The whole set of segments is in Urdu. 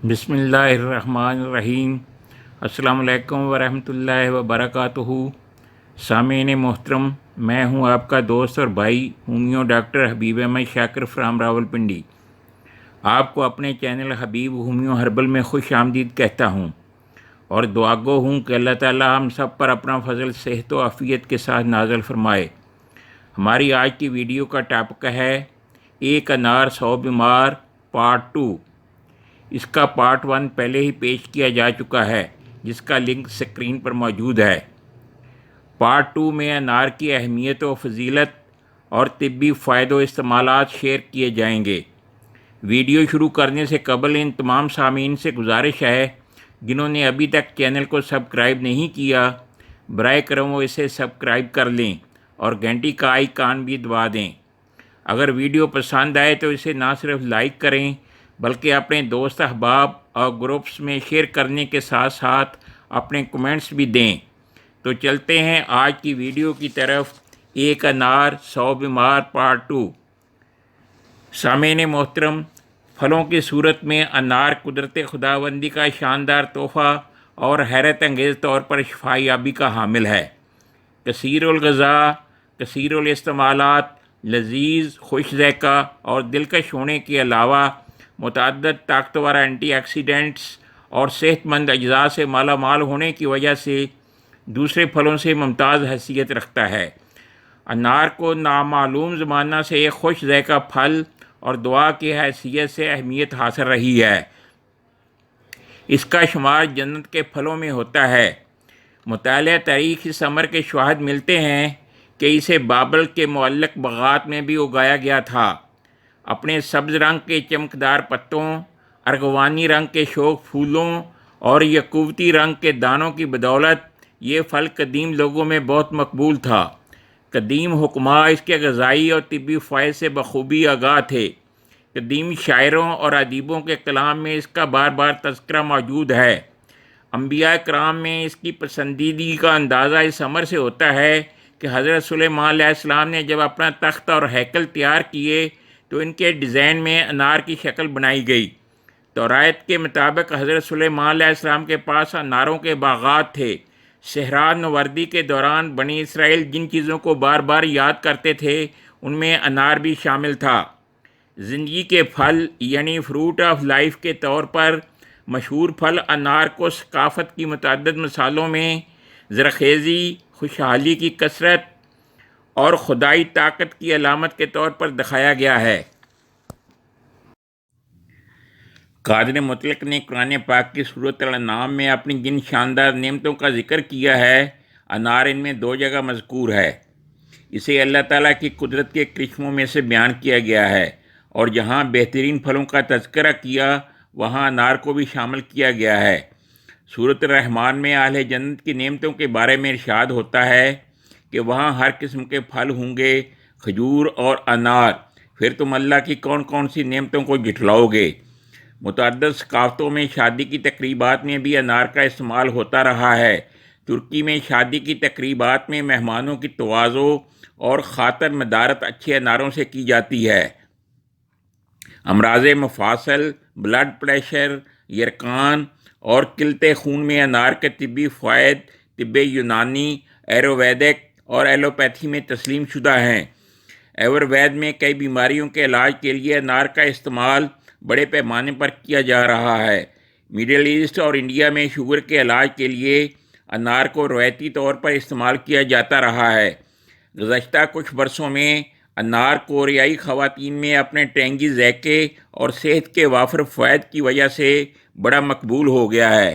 بسم اللہ الرحمن الرحیم۔ السلام علیکم ورحمۃ اللہ وبرکاتہ۔ سامعین محترم، میں ہوں آپ کا دوست اور بھائی homeo doctor Habib Ahmad Shakir from Rawalpindi. آپ کو اپنے چینل حبیب ہومیو ہربل میں خوش آمدید کہتا ہوں اور دعا گو ہوں کہ اللہ تعالی ہم سب پر اپنا فضل صحت و عافیت کے ساتھ نازل فرمائے۔ ہماری آج کی ویڈیو کا ٹاپک ہے ایک انار 100 بیمار پارٹ 2۔ اس کا پارٹ 1 پہلے ہی پیش کیا جا چکا ہے، جس کا لنک سکرین پر موجود ہے۔ پارٹ 2 میں انار کی اہمیت و فضیلت اور طبی فائدہ و استعمالات شیئر کیے جائیں گے۔ ویڈیو شروع کرنے سے قبل ان تمام سامعین سے گزارش ہے جنہوں نے ابھی تک چینل کو سبسکرائب نہیں کیا، برائے کرم وہ اسے سبسکرائب کر لیں اور گھنٹی کا آئیکن بھی دبا دیں۔ اگر ویڈیو پسند آئے تو اسے نہ صرف لائک کریں بلکہ اپنے دوست احباب اور گروپس میں شیئر کرنے کے ساتھ ساتھ اپنے کمنٹس بھی دیں۔ تو چلتے ہیں آج کی ویڈیو کی طرف۔ ایک انار 100 بیمار پارٹ 2۔ سامعین محترم، پھلوں کی صورت میں انار قدرت خداوندی کا شاندار تحفہ اور حیرت انگیز طور پر شفا یابی کا حامل ہے۔ کثیر الغذا، کثیر الاستعمالات، لذیذ، خوش ذائقہ اور دلکش ہونے کے علاوہ متعدد طاقتور اینٹی آکسیڈنٹس اور صحت مند اجزاء سے مالا مال ہونے کی وجہ سے دوسرے پھلوں سے ممتاز حیثیت رکھتا ہے۔ انار کو نامعلوم زمانہ سے ایک خوش ذائقہ پھل اور دعا کی حیثیت سے اہمیت حاصل رہی ہے۔ اس کا شمار جنت کے پھلوں میں ہوتا ہے۔ مطالعہ تاریخ اس امر کے شواہد ملتے ہیں کہ اسے بابل کے معلق باغات میں بھی اگایا گیا تھا۔ اپنے سبز رنگ کے چمکدار پتوں، ارغوانی رنگ کے شوخ پھولوں اور یاقوتی رنگ کے دانوں کی بدولت یہ پھل قدیم لوگوں میں بہت مقبول تھا۔ قدیم حکماء اس کے غذائی اور طبی فوائد سے بخوبی آگاہ تھے۔ قدیم شاعروں اور ادیبوں کے کلام میں اس کا بار بار تذکرہ موجود ہے۔ انبیاء کرام میں اس کی پسندیدگی کا اندازہ اس امر سے ہوتا ہے کہ حضرت سلیمان علیہ السلام نے جب اپنا تخت اور ہیکل تیار کیے تو ان کے ڈیزائن میں انار کی شکل بنائی گئی۔ توریت کے مطابق حضرت سلیمان علیہ السلام کے پاس اناروں کے باغات تھے۔ صحرا نوردی کے دوران بنی اسرائیل جن چیزوں کو بار بار یاد کرتے تھے ان میں انار بھی شامل تھا۔ زندگی کے پھل یعنی فروٹ آف لائف کے طور پر مشہور پھل انار کو ثقافت کی متعدد مثالوں میں زرخیزی، خوشحالی کی کثرت اور خدائی طاقت کی علامت کے طور پر دکھایا گیا ہے۔ قادر مطلق نے قرآن پاک کی سورۃ الانعام میں اپنی جن شاندار نعمتوں کا ذکر کیا ہے، انار ان میں 2 جگہ مذکور ہے۔ اسے اللہ تعالیٰ کی قدرت کے کرشموں میں سے بیان کیا گیا ہے، اور جہاں بہترین پھلوں کا تذکرہ کیا وہاں انار کو بھی شامل کیا گیا ہے۔ سورۃ الرحمن میں اہل جنت کی نعمتوں کے بارے میں ارشاد ہوتا ہے کہ وہاں ہر قسم کے پھل ہوں گے، کھجور اور انار، پھر تم اللہ کی کون کون سی نعمتوں کو جھٹلاؤ گے۔ متعدد ثقافتوں میں شادی کی تقریبات میں بھی انار کا استعمال ہوتا رہا ہے۔ ترکی میں شادی کی تقریبات میں مہمانوں کی تواضع اور خاطر مدارت اچھے اناروں سے کی جاتی ہے۔ امراض مفاصل، بلڈ پریشر، یرقان اور قلت خون میں انار کے طبی فوائد طب یونانی، آیورویدک اور ایلوپیتھی میں تسلیم شدہ ہیں۔ آیوروید میں کئی بیماریوں کے علاج کے لیے انار کا استعمال بڑے پیمانے پر کیا جا رہا ہے۔ میڈل ایسٹ اور انڈیا میں شوگر کے علاج کے لیے انار کو روایتی طور پر استعمال کیا جاتا رہا ہے۔ گزشتہ کچھ برسوں میں انار کوریائی خواتین میں اپنے ٹینگی ذائقے اور صحت کے وافر فوائد کی وجہ سے بڑا مقبول ہو گیا ہے۔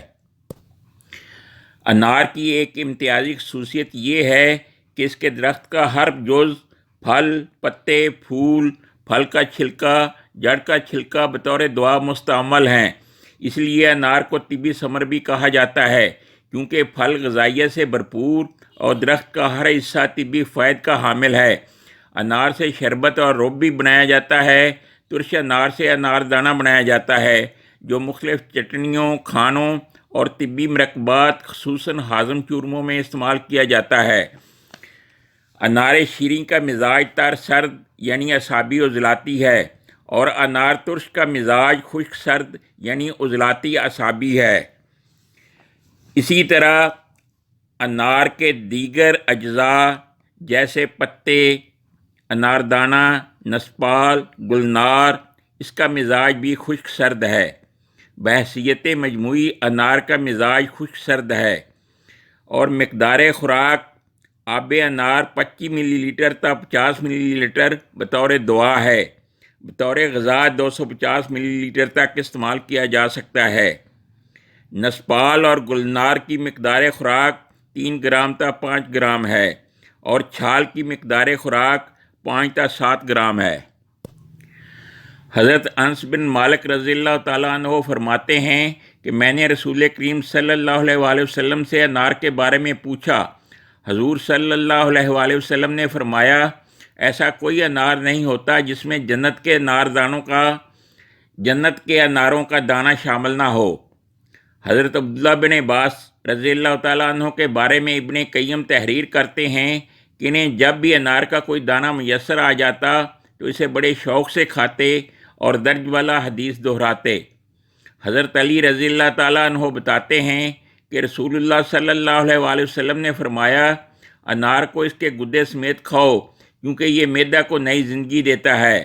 انار کی ایک امتیازی خصوصیت یہ ہے کہ اس کے درخت کا ہر جز، پھل، پتے، پھول، پھل کا چھلکا، جڑ کا چھلکا بطور دعا مستعمل ہیں۔ اس لیے انار کو طبی ثمر بھی کہا جاتا ہے، کیونکہ پھل غذائیت سے بھرپور اور درخت کا ہر حصہ طبی فوائد کا حامل ہے۔ انار سے شربت اور روب بھی بنایا جاتا ہے۔ ترش انار سے انار دانہ بنایا جاتا ہے، جو مختلف چٹنیوں، کھانوں اور طبی مرکبات خصوصاً ہاضم چورموں میں استعمال کیا جاتا ہے۔ انار شیریں کا مزاج تر سرد یعنی اعصابی و ذلاتی ہے، اور انار ترش کا مزاج خشک سرد یعنی عضلاتی اعصابی ہے۔ اسی طرح انار کے دیگر اجزاء جیسے پتے، اناردانہ، نسپال، گلنار، اس کا مزاج بھی خشک سرد ہے۔ بحیثیت مجموعی انار کا مزاج خشک سرد ہے اور مقدار خوراک آب انار 25 ملی لیٹر تا 50 ملی لیٹر بطور دوا ہے۔ بطور غذا 250 ملی لیٹر تک استعمال کیا جا سکتا ہے۔ نسپال اور گلنار کی مقدار خوراک 3 گرام تا 5 گرام ہے اور چھال کی مقدار خوراک 5 تا 7 گرام ہے۔ حضرت انس بن مالک رضی اللہ تعالیٰ عنہ فرماتے ہیں کہ میں نے رسول کریم صلی اللہ علیہ وآلہ وسلم سے انار کے بارے میں پوچھا۔ حضور صلی اللہ علیہ وآلہ وسلم نے فرمایا، ایسا کوئی انار نہیں ہوتا جس میں جنت کے اناروں کا دانہ شامل نہ ہو۔ حضرت عبداللہ بن عباس رضی اللہ تعالیٰ عنہ کے بارے میں ابن قیم تحریر کرتے ہیں کہ انہیں جب بھی انار کا کوئی دانہ میسر آ جاتا تو اسے بڑے شوق سے کھاتے اور درج والا حدیث دہراتے۔ حضرت علی رضی اللہ تعالیٰ عنہ بتاتے ہیں کہ رسول اللہ صلی اللہ علیہ وآلہ وسلم نے فرمایا، انار کو اس کے گدے سمیت کھاؤ کیونکہ یہ معدہ کو نئی زندگی دیتا ہے۔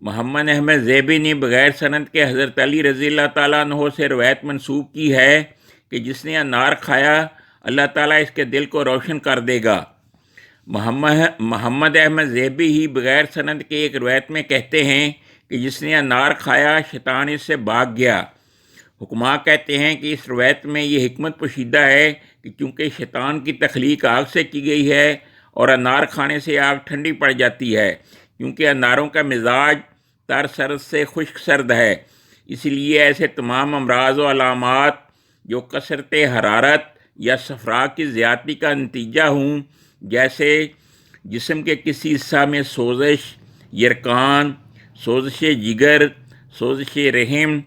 محمد احمد زیبی نے بغیر سند کے حضرت علی رضی اللہ تعالیٰ عنہ سے روایت منسوب کی ہے کہ جس نے انار کھایا اللہ تعالیٰ اس کے دل کو روشن کر دے گا۔ محمد احمد زیبی ہی بغیر سند کے ایک روایت میں کہتے ہیں کہ جس نے انار کھایا شیطان اس سے بھاگ گیا۔ حکماء کہتے ہیں کہ اس روایت میں یہ حکمت پوشیدہ ہے کہ چونکہ شیطان کی تخلیق آگ سے کی گئی ہے اور انار کھانے سے آگ ٹھنڈی پڑ جاتی ہے، کیونکہ اناروں کا مزاج تر سرد سے خشک سرد ہے، اس لیے ایسے تمام امراض و علامات جو کثرت حرارت یا صفرا کی زیادتی کا نتیجہ ہوں، جیسے جسم کے کسی حصہ میں سوزش، یرقان، سوزش جگر، سوزش رحم،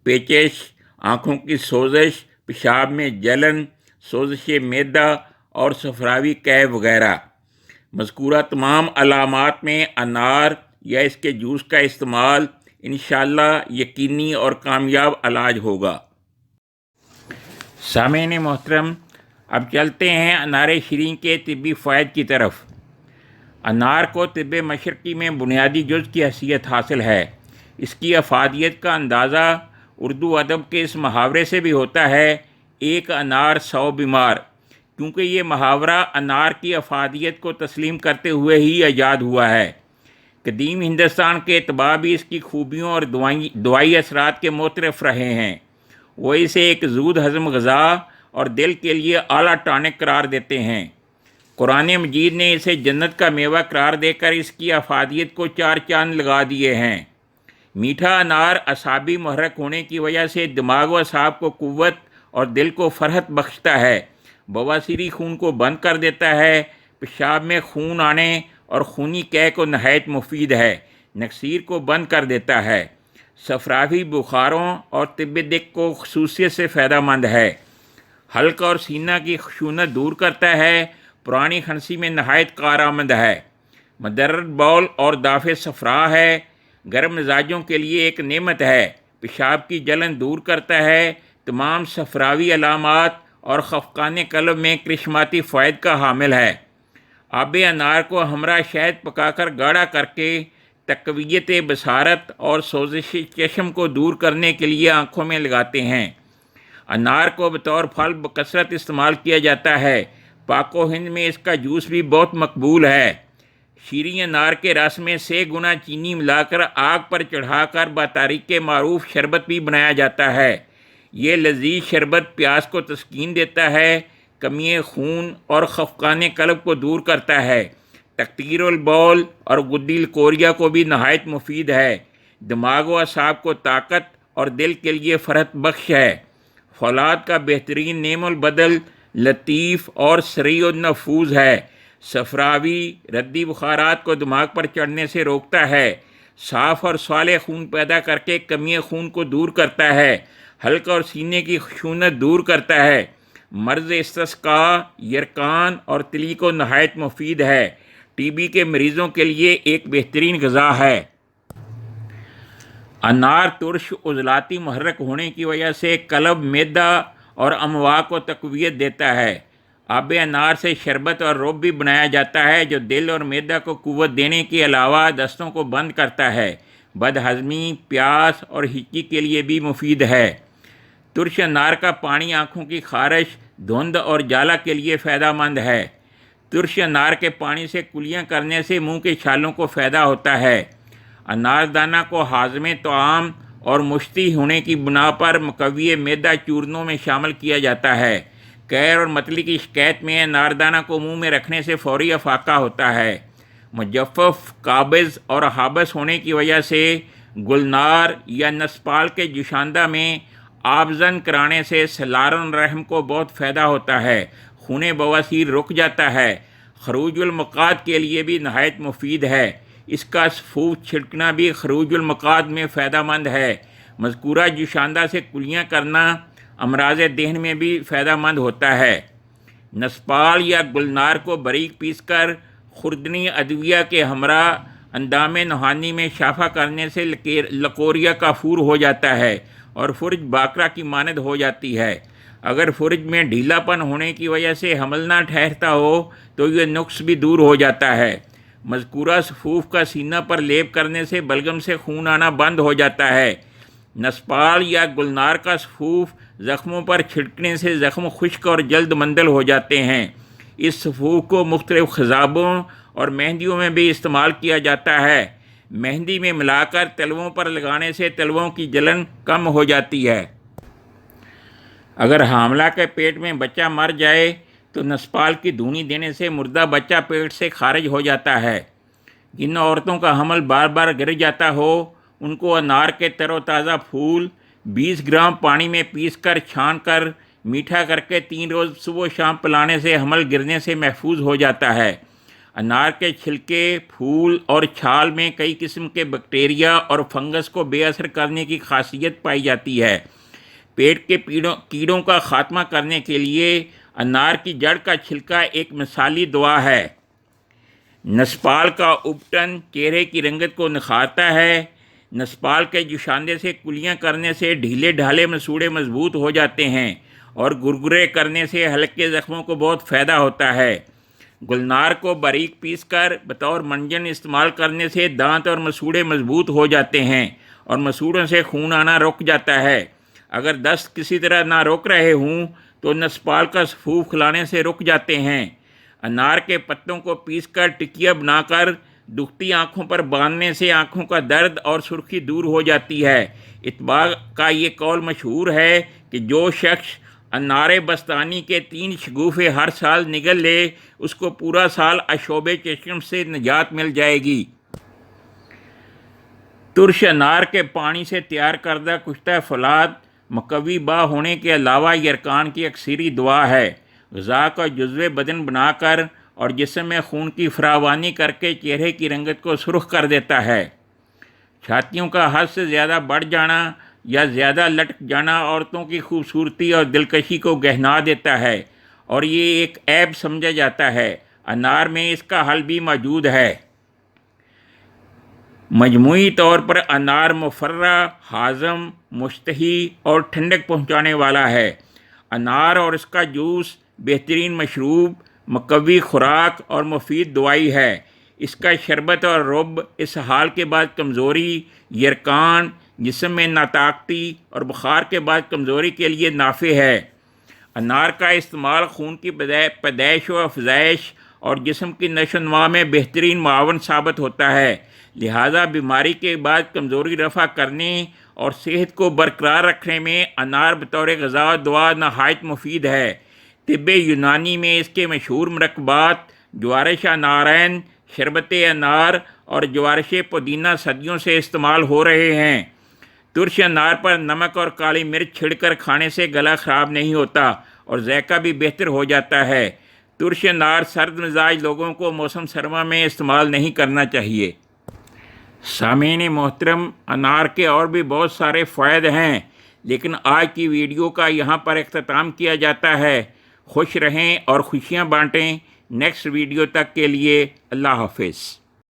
پیچش، آنکھوں کی سوزش، پیشاب میں جلن، سوزش معدہ اور صفراوی قے وغیرہ، مذکورہ تمام علامات میں انار یا اس کے جوس کا استعمال انشاءاللہ یقینی اور کامیاب علاج ہوگا۔ سامعین محترم، اب چلتے ہیں انار شیریں کے طبی فوائد کی طرف۔ انار کو طب مشرقی میں بنیادی جز کی حیثیت حاصل ہے۔ اس کی افادیت کا اندازہ اردو ادب کے اس محاورے سے بھی ہوتا ہے، ایک انار 100 بیمار، کیونکہ یہ محاورہ انار کی افادیت کو تسلیم کرتے ہوئے ہی ایجاد ہوا ہے۔ قدیم ہندوستان کے اطباء بھی اس کی خوبیوں اور دوائی اثرات کے معترف رہے ہیں۔ وہ اسے ایک زود ہضم غذا اور دل کے لیے اعلیٰ ٹانک قرار دیتے ہیں۔ قرآن مجید نے اسے جنت کا میوہ قرار دے کر اس کی افادیت کو 4 چاند لگا دیے ہیں۔ میٹھا انار اعصابی محرک ہونے کی وجہ سے دماغ و اعصاب کو قوت اور دل کو فرحت بخشتا ہے، بواسیری خون کو بند کر دیتا ہے، پیشاب میں خون آنے اور خونی قے کو نہایت مفید ہے، نکسیر کو بند کر دیتا ہے، صفراوی بخاروں اور طب دق کو خصوصیت سے فائدہ مند ہے، حلق اور سینہ کی خشونت دور کرتا ہے، پرانی کھانسی میں نہایت کارآمد ہے، مدرد بول اور دافع صفرا ہے، گرم مزاجوں کے لیے ایک نعمت ہے، پیشاب کی جلن دور کرتا ہے، تمام صفراوی علامات اور خفقان قلب میں کرشماتی فوائد کا حامل ہے۔ آب انار کو ہمراہ شہد پکا کر گاڑھا کر کے تقویت بصارت اور سوزش چشم کو دور کرنے کے لیے آنکھوں میں لگاتے ہیں۔ انار کو بطور پھل بکثرت استعمال کیا جاتا ہے۔ پاک و ہند میں اس کا جوس بھی بہت مقبول ہے۔ شیریں انار کے رس میں 6 گنا چینی ملا کر آگ پر چڑھا کر بطریقِ معروف شربت بھی بنایا جاتا ہے۔ یہ لذیذ شربت پیاس کو تسکین دیتا ہے، کمی خون اور خفقان قلب کو دور کرتا ہے، تقطیر البول اور غدی الکوریہ کو بھی نہایت مفید ہے، دماغ و اعصاب کو طاقت اور دل کے لیے فرحت بخش ہے، فولاد کا بہترین نعم البدل، لطیف اور سریع النفوذ ہے، صفراوی ردی بخارات کو دماغ پر چڑھنے سے روکتا ہے، صاف اور صالح خون پیدا کر کے کمی خون کو دور کرتا ہے، حلق اور سینے کی خشونت دور کرتا ہے، مرض استسقاء، یرقان اور تلی کو نہایت مفید ہے، ٹی بی کے مریضوں کے لیے ایک بہترین غذا ہے۔ انار ترش عضلاتی محرک ہونے کی وجہ سے قلب، معدہ اور امعاء کو تقویت دیتا ہے۔ آب انار سے شربت اور رب بھی بنایا جاتا ہے جو دل اور معدہ کو قوت دینے کے علاوہ دستوں کو بند کرتا ہے۔ بد ہضمی، پیاس اور ہچکی کے لیے بھی مفید ہے۔ ترش انار کا پانی آنکھوں کی خارش، دھند اور جالا کے لیے فائدہ مند ہے۔ ترش انار کے پانی سے کلیاں کرنے سے منہ کے چھالوں کو فائدہ ہوتا ہے۔ انار دانہ کو ہاضم طعام اور مشتہی ہونے کی بنا پر مقوی معدہ چورنوں میں شامل کیا جاتا ہے۔ قیر اور متلی کی شکایت میں انار دانہ کو منہ میں رکھنے سے فوری افاقہ ہوتا ہے۔ مجفف، قابض اور حابس ہونے کی وجہ سے گلنار یا نسپال کے جوشاندہ میں آبزن کرانے سے سلارن رحم کو بہت فائدہ ہوتا ہے۔ خون بواسیر رک جاتا ہے۔ خروج المقاد کے لیے بھی نہایت مفید ہے۔ اس کا سفوف چھڑکنا بھی خروج المقاد میں فائدہ مند ہے۔ مذکورہ جوشاندہ سے کلیاں کرنا امراض دہن میں بھی فائدہ مند ہوتا ہے۔ نسپال یا گلنار کو باریک پیس کر خوردنی ادویہ کے ہمراہ اندام نہانی میں شافہ کرنے سے لکوریا کافور ہو جاتا ہے اور فرج باکرا کی مانند ہو جاتی ہے۔ اگر فرج میں ڈھیلا پن ہونے کی وجہ سے حمل نہ ٹھہرتا ہو تو یہ نقص بھی دور ہو جاتا ہے۔ مذکورہ سفوف کا سینہ پر لیپ کرنے سے بلغم سے خون آنا بند ہو جاتا ہے۔ نسپال یا گلنار کا سفوف زخموں پر چھڑکنے سے زخم خشک اور جلد مندل ہو جاتے ہیں۔ اس سفوف کو مختلف خضابوں اور مہندیوں میں بھی استعمال کیا جاتا ہے۔ مہندی میں ملا کر تلووں پر لگانے سے تلووں کی جلن کم ہو جاتی ہے۔ اگر حاملہ کے پیٹ میں بچہ مر جائے تو نسپال کی دھونی دینے سے مردہ بچہ پیٹ سے خارج ہو جاتا ہے۔ جن عورتوں کا حمل بار بار گر جاتا ہو ان کو انار کے تر و تازہ پھول 20 گرام پانی میں پیس کر چھان کر میٹھا کر کے 3 روز صبح و شام پلانے سے حمل گرنے سے محفوظ ہو جاتا ہے۔ انار کے چھلکے، پھول اور چھال میں کئی قسم کے بیکٹیریا اور فنگس کو بے اثر کرنے کی خاصیت پائی جاتی ہے۔ پیٹ کے کیڑوں کا خاتمہ کرنے کے لیے انار کی جڑ کا چھلکا ایک مثالی دوا ہے۔ نسپال کا اپٹن چہرے کی رنگت کو نکھارتا ہے۔ نسپال کے جوشاندے سے کلیاں کرنے سے ڈھیلے ڈھالے مسوڑے مضبوط ہو جاتے ہیں اور گرگرے کرنے سے ہلکے زخموں کو بہت فائدہ ہوتا ہے۔ گلنار کو باریک پیس کر بطور منجن استعمال کرنے سے دانت اور مسوڑے مضبوط ہو جاتے ہیں اور مسوڑوں سے خون آنا رک جاتا ہے۔ اگر دست کسی طرح نہ روک رہے ہوں تو نسپال کا سفوف کھلانے سے رک جاتے ہیں۔ انار کے پتوں کو پیس کر ٹکیا بنا کر دکھتی آنکھوں پر باندھنے سے آنکھوں کا درد اور سرخی دور ہو جاتی ہے۔ اتباع کا یہ قول مشہور ہے کہ جو شخص انار بستانی کے 3 شگوفے ہر سال نگل لے اس کو پورا سال آشوب چشم سے نجات مل جائے گی۔ ترش انار کے پانی سے تیار کردہ کشتہ فولاد مقوی با ہونے کے علاوہ یرقان کی اکثری دوا ہے۔ غذا کا جزو بدن بنا کر اور جسم میں خون کی فراوانی کر کے چہرے کی رنگت کو سرخ کر دیتا ہے۔ چھاتیوں کا حد سے زیادہ بڑھ جانا یا زیادہ لٹک جانا عورتوں کی خوبصورتی اور دلکشی کو گہنا دیتا ہے اور یہ ایک عیب سمجھا جاتا ہے۔ انار میں اس کا حل بھی موجود ہے۔ مجموعی طور پر انار مفرہ، ہاضم، مشتہی اور ٹھنڈک پہنچانے والا ہے۔ انار اور اس کا جوس بہترین مشروب، مقوی خوراک اور مفید دوائی ہے۔ اس کا شربت اور رب اسہال کے بعد کمزوری، یرقان، جسم میں ناطاقتی اور بخار کے بعد کمزوری کے لیے نافع ہے۔ انار کا استعمال خون کی پیدائش و افزائش اور جسم کی نشو و نما میں بہترین معاون ثابت ہوتا ہے۔ لہذا بیماری کے بعد کمزوری رفع کرنے اور صحت کو برقرار رکھنے میں انار بطور غذا و دوا نہایت مفید ہے۔ طب یونانی میں اس کے مشہور مرکبات جوارش انارین، شربت انار اور جوارش پودینہ صدیوں سے استعمال ہو رہے ہیں۔ ترش انار پر نمک اور کالی مرچ چھڑ کر کھانے سے گلا خراب نہیں ہوتا اور ذائقہ بھی بہتر ہو جاتا ہے۔ ترش انار سرد مزاج لوگوں کو موسم سرما میں استعمال نہیں کرنا چاہیے۔ سامعین محترم، انار کے اور بھی بہت سارے فوائد ہیں لیکن آج کی ویڈیو کا یہاں پر اختتام کیا جاتا ہے۔ خوش رہیں اور خوشیاں بانٹیں۔ نیکسٹ ویڈیو تک کے لیے اللہ حافظ۔